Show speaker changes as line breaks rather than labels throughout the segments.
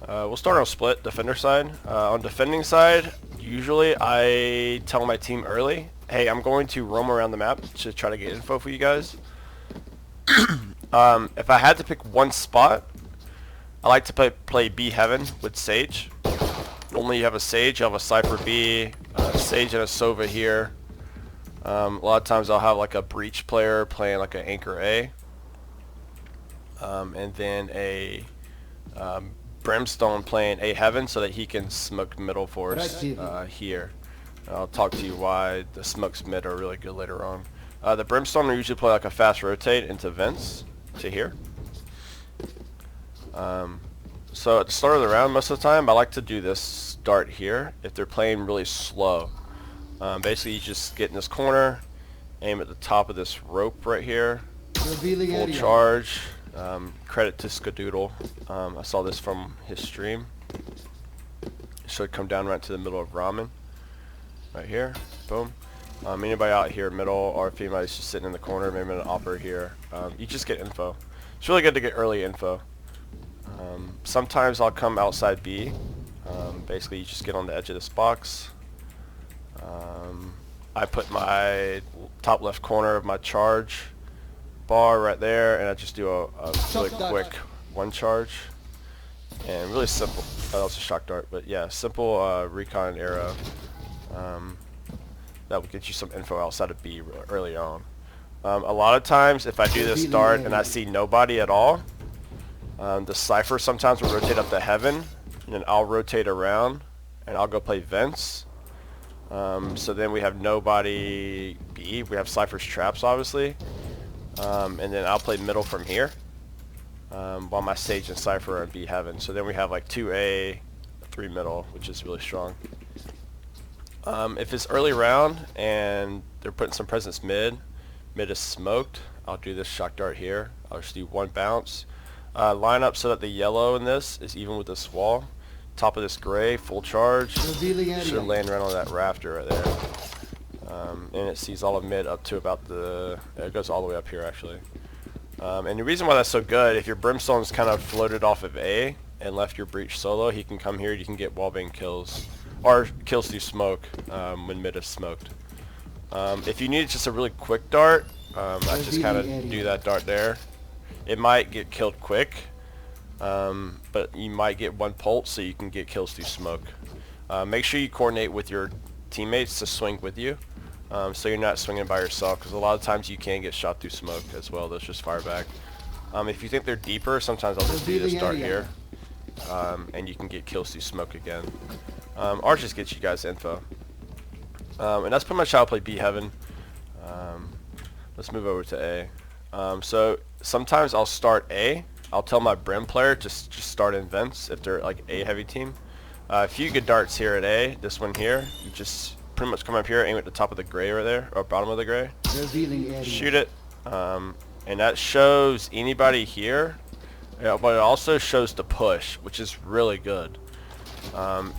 We'll start on split, defender side. On defending side, usually I tell my team early, hey, I'm going to roam around the map to try to get info for you guys. If I had to pick one spot, I like to play B Heaven with Sage. Normally you have a Sage, you have a Cypher B, a Sage and a Sova here. A lot of times I'll have like a Breach player playing like an Anchor A. And then a Brimstone playing A Heaven so that he can smoke middle for us here. I'll talk to you why the smokes mid are really good later on. The Brimstone will usually play like a fast rotate into vents to here. So at the start of the round, most of the time, I like to do this start here if they're playing really slow. Basically, you just get in this corner, aim at the top of this rope right here, full charge. Credit to Skadoodle. I saw this from his stream. It should come down right to the middle of Ramen. Right here. Boom. Anybody out here middle or if anybody's just sitting in the corner, maybe an opper here, you just get info. It's really good to get early info. Sometimes I'll come outside B. Basically, you just get on the edge of this box. I put my top left corner of my charge bar right there, and I just do a really quick one charge. And really simple. That was a shock dart, but yeah, simple recon arrow. That will get you some info outside of B early on. A lot of times, if I do this dart and I see nobody at all, the Cypher sometimes will rotate up to Heaven, and then I'll rotate around, and I'll go play Vents. So then we have nobody B. We have Cypher's traps, obviously. And then I'll play middle from here, while my Sage and Cypher are in B Heaven. So then we have like 2A, 3 middle, which is really strong. If it's early round and they're putting some presence mid is smoked, I'll do this shock dart here. I'll just do one bounce. Line up so that the yellow in this is even with this wall. Top of this gray, full charge. Should land right on that rafter right there. And it sees all of mid up to about the... It goes all the way up here actually. And the reason why that's so good, if your Brimstone's kind of floated off of A and left your Breach solo, he can come here, you can get wallbang kills. Or kills through smoke when mid is smoked. If you need just a really quick dart, I just kind of do that dart there. It might get killed quick, but you might get one pulse so you can get kills through smoke. Make sure you coordinate with your teammates to swing with you, so you're not swinging by yourself, because a lot of times you can get shot through smoke as well. Those just fire back. If you think they're deeper, sometimes I'll just do this dart here, and you can get kills through smoke again. Or just get you guys info. And that's pretty much how I play B Heaven. Let's move over to A. So sometimes I'll start A. I'll tell my Brim player to just start in vents if they're like A heavy team. A few good darts here at A. This one here, you just pretty much come up here, aim at the top of the gray right there, or bottom of the gray. Shoot it. And that shows anybody here. Yeah, but it also shows the push, which is really good.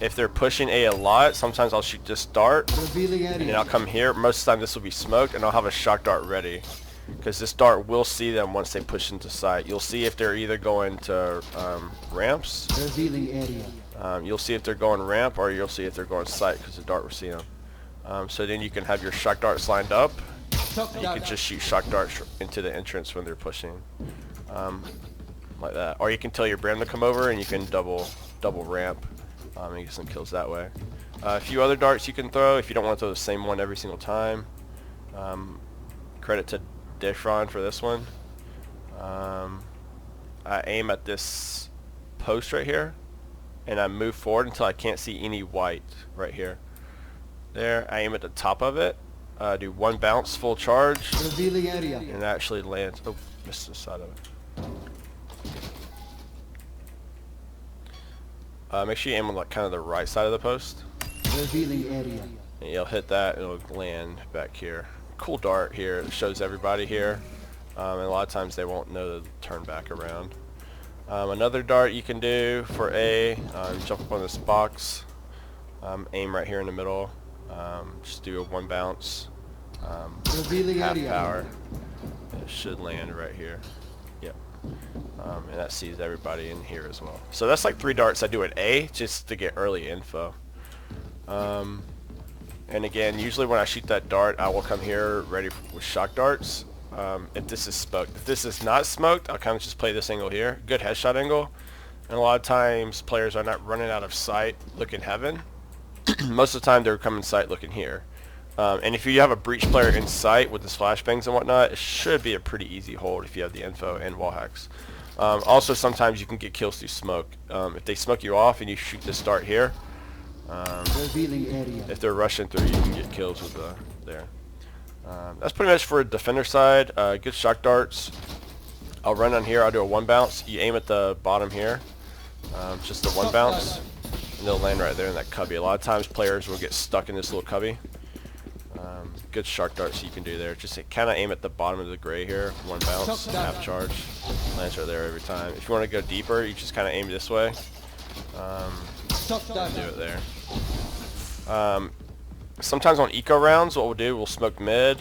If they're pushing A lot, sometimes I'll shoot this dart, and then I'll come here. Most of the time this will be smoked, and I'll have a shock dart ready. Because this dart will see them once they push into sight. You'll see if they're either going to ramps. You'll see if they're going ramp, or you'll see if they're going sight, because the dart will see them. So then you can have your shock darts lined up. And you can just shoot shock darts into the entrance when they're pushing. Like that. Or you can tell your Brim to come over, and you can double ramp. And get some kills that way. A few other darts you can throw if you don't want to throw the same one every single time. Credit to Dishron for this one. I aim at this post right here, and I move forward until I can't see any white right here. There, I aim at the top of it. Do one bounce, full charge, and it actually lands. Oh, missed the side of it. Make sure you aim on like kind of the right side of the post. And you'll hit that, and it'll land back here. Cool dart here. It shows everybody here. And a lot of times they won't know to turn back around. Another dart you can do for A, jump up on this box, aim right here in the middle, just do a one bounce, half power. It should land right here. Yep. And that sees everybody in here as well. So that's like 3 darts I do at A just to get early info. And again, usually when I shoot that dart, I will come here ready with shock darts. If this is smoked. If this is not smoked, I'll kind of just play this angle here. Good headshot angle. And a lot of times players are not running out of sight looking heaven. Most of the time they're coming sight looking here. And if you have a breach player in sight with his flashbangs and whatnot, it should be a pretty easy hold if you have the info and wall hacks. Also, sometimes you can get kills through smoke. If they smoke you off and you shoot this dart here, if they're rushing through, you can get kills with there. That's pretty much for defender side. Good shock darts. I'll run on here. I'll do a 1 bounce. You aim at the bottom here. Just a 1 bounce. And they'll land right there in that cubby. A lot of times players will get stuck in this little cubby. Good shark darts you can do there. Just kind of aim at the bottom of the gray here. 1 bounce, half charge. Lands right there every time. If you want to go deeper, you just kind of aim this way. Do it there. Sometimes on eco rounds, what we'll do, we'll smoke mid,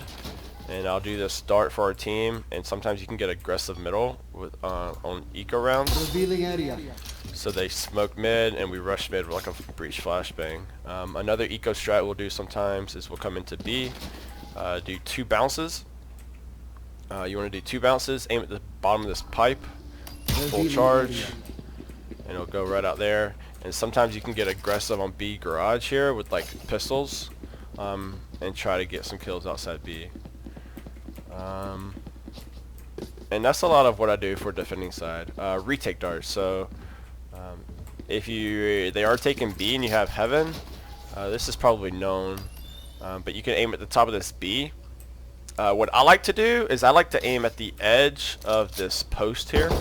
and I'll do this dart for our team. And sometimes you can get aggressive middle with on eco rounds. So they smoke mid, and we rush mid with like a breach flashbang. Another eco strat we'll do sometimes is we'll come into B, do 2 bounces. You want to do 2 bounces, aim at the bottom of this pipe, full charge, and it'll go right out there. And sometimes you can get aggressive on B garage here with like pistols, and try to get some kills outside B. And that's a lot of what I do for defending side. Retake darts. So if they are taking B and you have heaven, this is probably known, but you can aim at the top of this B. What I like to do is I like to aim at the edge of this post here.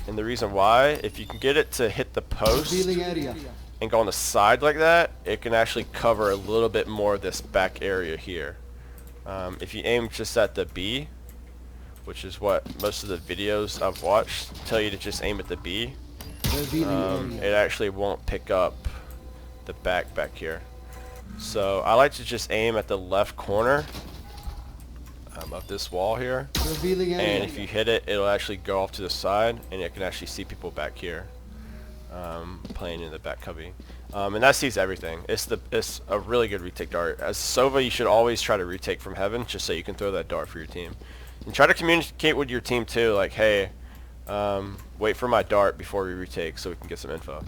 And the reason why, if you can get it to hit the post and go on the side like that, it can actually cover a little bit more of this back area here. If you aim just at the B, which is what most of the videos I've watched tell you to just aim at the B, it actually won't pick up the back here. So I like to just aim at the left corner of this wall here, and if you hit it, it'll actually go off to the side, and it can actually see people back here playing in the back cubby. And that sees everything. It's a really good retake dart. As Sova, you should always try to retake from heaven just so you can throw that dart for your team. And try to communicate with your team too, like, hey, wait for my dart before we retake so we can get some info.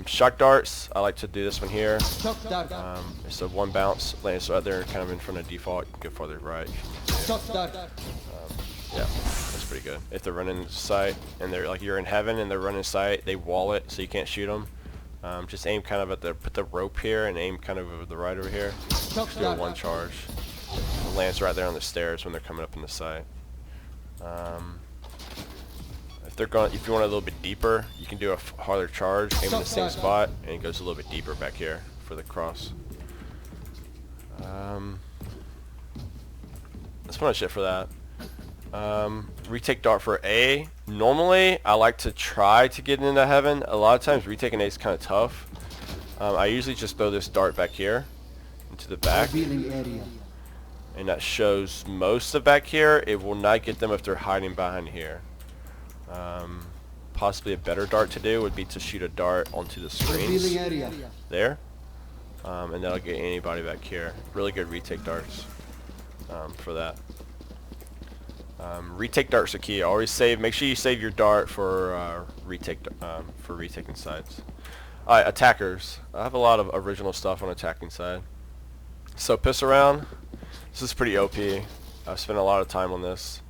Shock darts, I like to do this one here. It's a 1 bounce, lands right there kind of in front of default. You can go farther right. Yeah, that's pretty good. If they're running into sight and they're like you're in heaven and they're running sight, they wall it so you can't shoot them. Just aim kind of at put the rope here and aim kind of over the right over here. Just do a 1 charge. It lands right there on the stairs when they're coming up in the sight. If you want a little bit deeper, you can do a harder charge, aim in the same spot, and it goes a little bit deeper back here for the cross. That's pretty much it for that. Retake dart for A. Normally, I like to try to get into heaven. A lot of times, retaking A is kind of tough. I usually just throw this dart back here into the back, and that shows most of back here. It will not get them if they're hiding behind here. Possibly a better dart to do would be to shoot a dart onto the screens there, and that'll get anybody back here. Really good retake darts for that. Retake darts are key. Always make sure you save your dart for retaking sides. Alright, attackers. I have a lot of original stuff on attacking side. So piss around. This is pretty OP. I've spent a lot of time on this.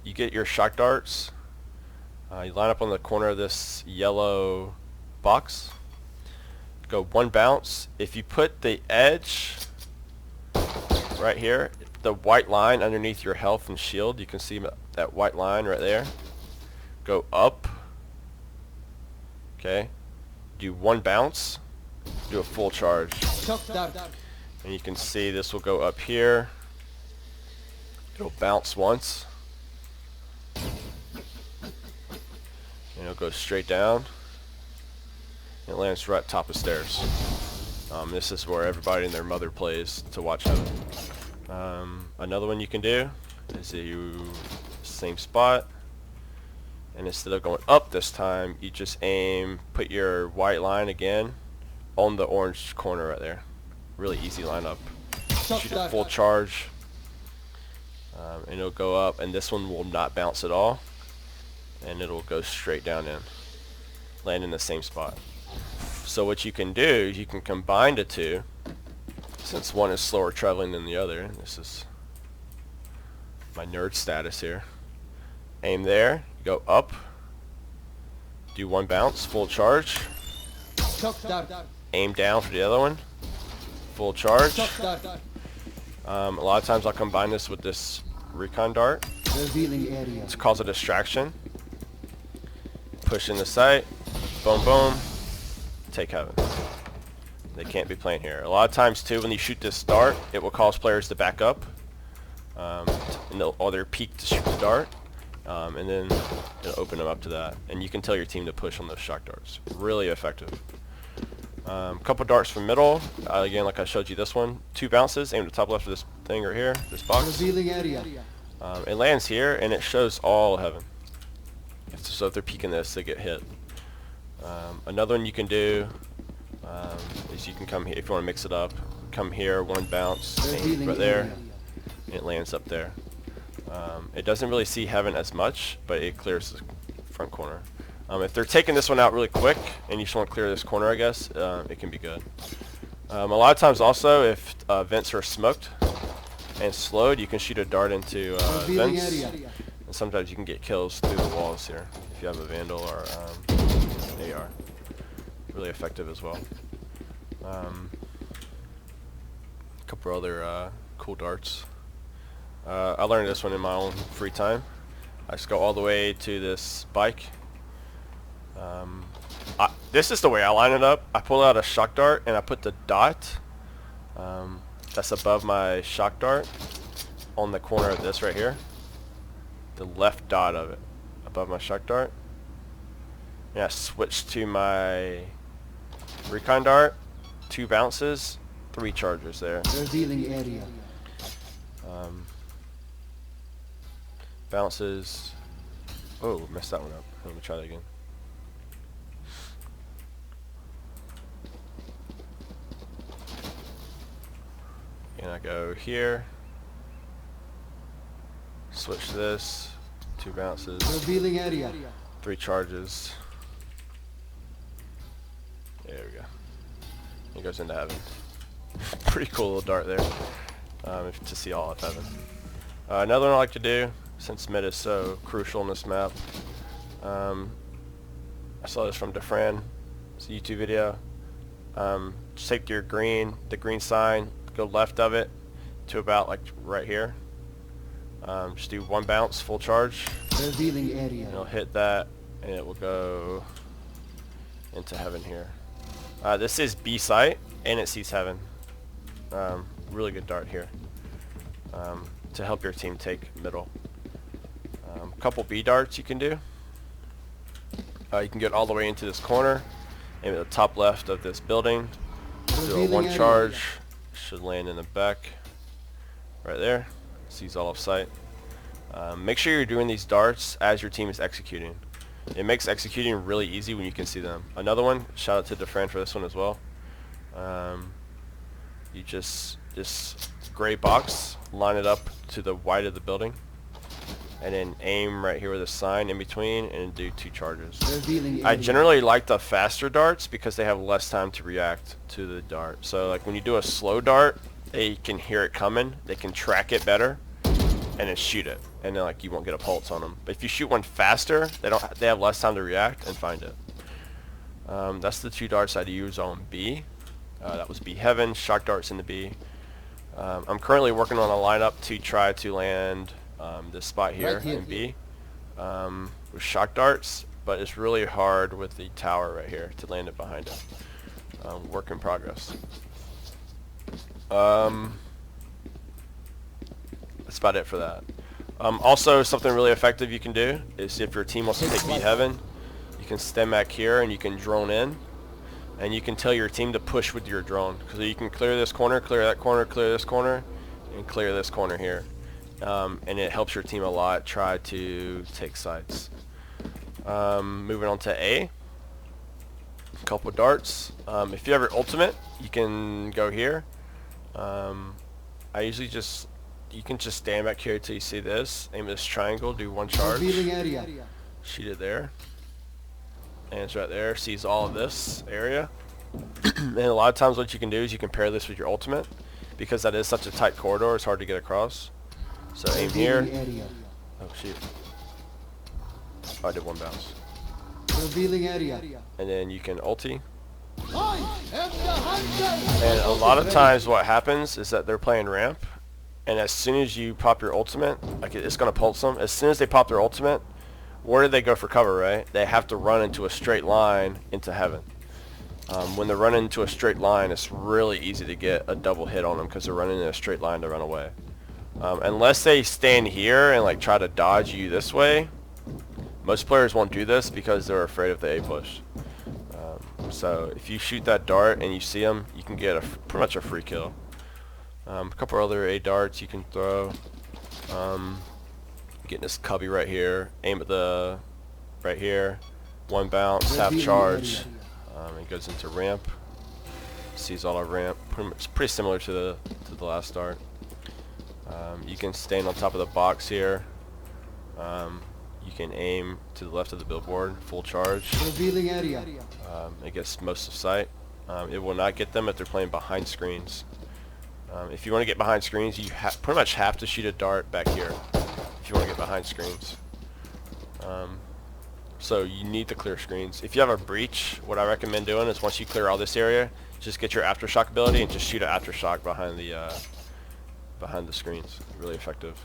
You get your shock darts. You line up on the corner of this yellow box. Go 1 bounce. If you put the edge right here, the white line underneath your health and shield, you can see that white line right there. Go up. Okay. Do 1 bounce. Do a full charge. And you can see this will go up here. It'll bounce once. And it'll go straight down. It lands right top of stairs. This is where everybody and their mother plays to watch them. Another one you can do is you same spot, and instead of going up this time, you just aim, put your white line again on the orange corner right there. Really easy lineup. Shoot it full charge, and it'll go up, and this one will not bounce at all, and it'll go straight down in, land in the same spot. So what you can do is you can combine the two, since one is slower traveling than the other. This is my nerd status here. Aim there, go up, do one bounce, full charge, aim down for the other one, full charge. A lot of times I'll combine this with this recon dart to cause a distraction. Push in the sight, boom boom, take heaven. They can't be playing here. A lot of times too, when you shoot this dart, it will cause players to back up, and or their peak to shoot the dart, and then it'll open them up to that. And you can tell your team to push on those shock darts. Really effective. Couple darts from middle. Again, like I showed you this one. 2 bounces. Aim to the top left of this thing right here, this box. It lands here, and it shows all heaven. So if they're peeking this, they get hit. Another one you can do is you can come here, if you want to mix it up, come here, one bounce, aim right there, and it lands up there. It doesn't really see heaven as much, but it clears the front corner. If they're taking this one out really quick, and you just want to clear this corner, I guess, it can be good. A lot of times also, if vents are smoked and slowed, you can shoot a dart into vents, and sometimes you can get kills through the walls here, if you have a Vandal or an AR. Really effective as well. A couple other cool darts. I learned this one in my own free time. I just go all the way to this bike. This is the way I line it up. I pull out a shock dart and I put the dot that's above my shock dart on the corner of this right here. The left dot of it above my shock dart. And I switch to my recon dart. 2 bounces, 3 charges there.
Revealing area.
Bounces. Oh, messed that one up. Let me try that again. And I go here. Switch this. 2 bounces.
Revealing area.
3 charges. There we go. It goes into heaven. Pretty cool little dart there. To see all of heaven. Another one I like to do, since mid is so crucial in this map. I saw this from DeFran. It's a YouTube video. Just take the green sign, go left of it to about like right here. Just do 1 bounce, full charge.
Revealing area.
And it'll hit that, and it will go into heaven here. This is B site, and it sees heaven. Really good dart here to help your team take middle. Couple B darts you can do. You can get all the way into this corner, aim at the top left of this building. Do a 1 charge. Should land in the back, right there. Sees all of sight. Make sure you're doing these darts as your team is executing. It makes executing really easy when you can see them. Another one, shout out to DeFran for this one as well. You just, this gray box, line it up to the white of the building, and then aim right here with a sign in between and do 2 charges. I generally like the faster darts because they have less time to react to the dart. So like when you do a slow dart, they can hear it coming, they can track it better, and then shoot it, and then like you won't get a pulse on them. But if you shoot one faster, they have less time to react and find it. That's the 2 darts I'd use on B. That was B heaven, shock darts in the B. I'm currently working on a lineup to try to land this spot here in B with shock darts, but it's really hard with the tower right here to land it behind it. Work in progress. That's about it for that. Also, something really effective you can do is if your team wants to take B heaven, you can stem back here and you can drone in, and you can tell your team to push with your drone. So you can clear this corner, clear that corner, clear this corner, and clear this corner here. and it helps your team a lot try to take sites. Moving on to A. A couple darts. If you have your ultimate, you can go here. I usually just, you can just stand back here till you see this. Aim this triangle, do one charge.
Revealing area.
Shoot it there. And it's right there. Sees all of this area. And a lot of times what you can do is you can pair this with your ultimate. Because that is such a tight corridor, it's hard to get across. So aim here.
Revealing area.
Oh shoot. Oh, I did one bounce.
Revealing area.
And then you can ulti.
I am the hunter.
And a lot of times what happens is that they're playing ramp. And as soon as you pop your ultimate, like it's going to pulse them. As soon as they pop their ultimate, where do they go for cover, right? They have to run into a straight line into heaven. When they're running into a straight line, it's really easy to get a double hit on them because they're running in a straight line to run away. Unless they stand here and like try to dodge you this way, most players won't do this because they're afraid of the A push. So if you shoot that dart and you see them, you can get pretty much a free kill. A couple other A darts you can throw. Getting this cubby right here, aim at the right here, one bounce, half charge. It goes into ramp. Sees all our ramp. It's pretty similar to the last dart. You can stand on top of the box here. You can aim to the left of the billboard, full charge.
Revealing area.
It gets most of sight. It will not get them if they're playing behind screens. If you want to get behind screens, you pretty much have to shoot a dart back here if you want to get behind screens. So you need to clear screens. If you have a breach, what I recommend doing is once you clear all this area, just get your aftershock ability and just shoot an aftershock behind the screens. Really effective.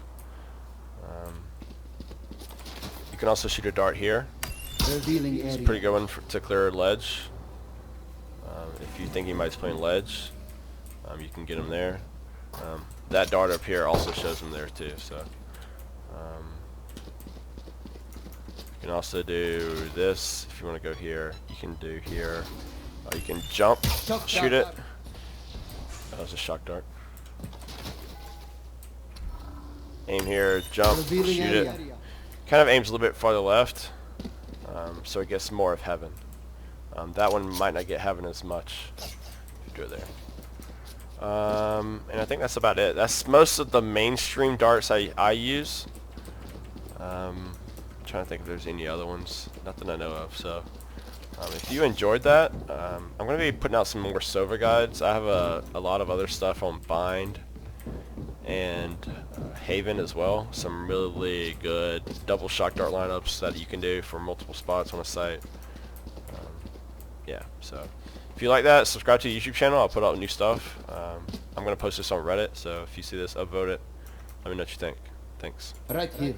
You can also shoot a dart here.
Revealing area.
It's a pretty good one to clear a ledge. If you think he might be playing ledge, you can get him there. That dart up here also shows him there too. So you can also do this if you want to go here. You can do here. You can jump, shoot it. That was a shock dart. Aim here, jump, shoot it. Kind of aims a little bit farther left, so it gets more of heaven. That one might not get heaven as much if you do it there. And I think that's about it. That's most of the mainstream darts I use. I'm trying to think if there's any other ones. Nothing I know of. So if you enjoyed that, I'm going to be putting out some more Sova guides. I have a lot of other stuff on Bind and Haven as well. Some really good double shock dart lineups that you can do for multiple spots on a site. Yeah, so if you like that, subscribe to the YouTube channel. I'll put out new stuff. I'm going to post this on Reddit, so if you see this, upvote it. Let me know what you think. Thanks.
Right here.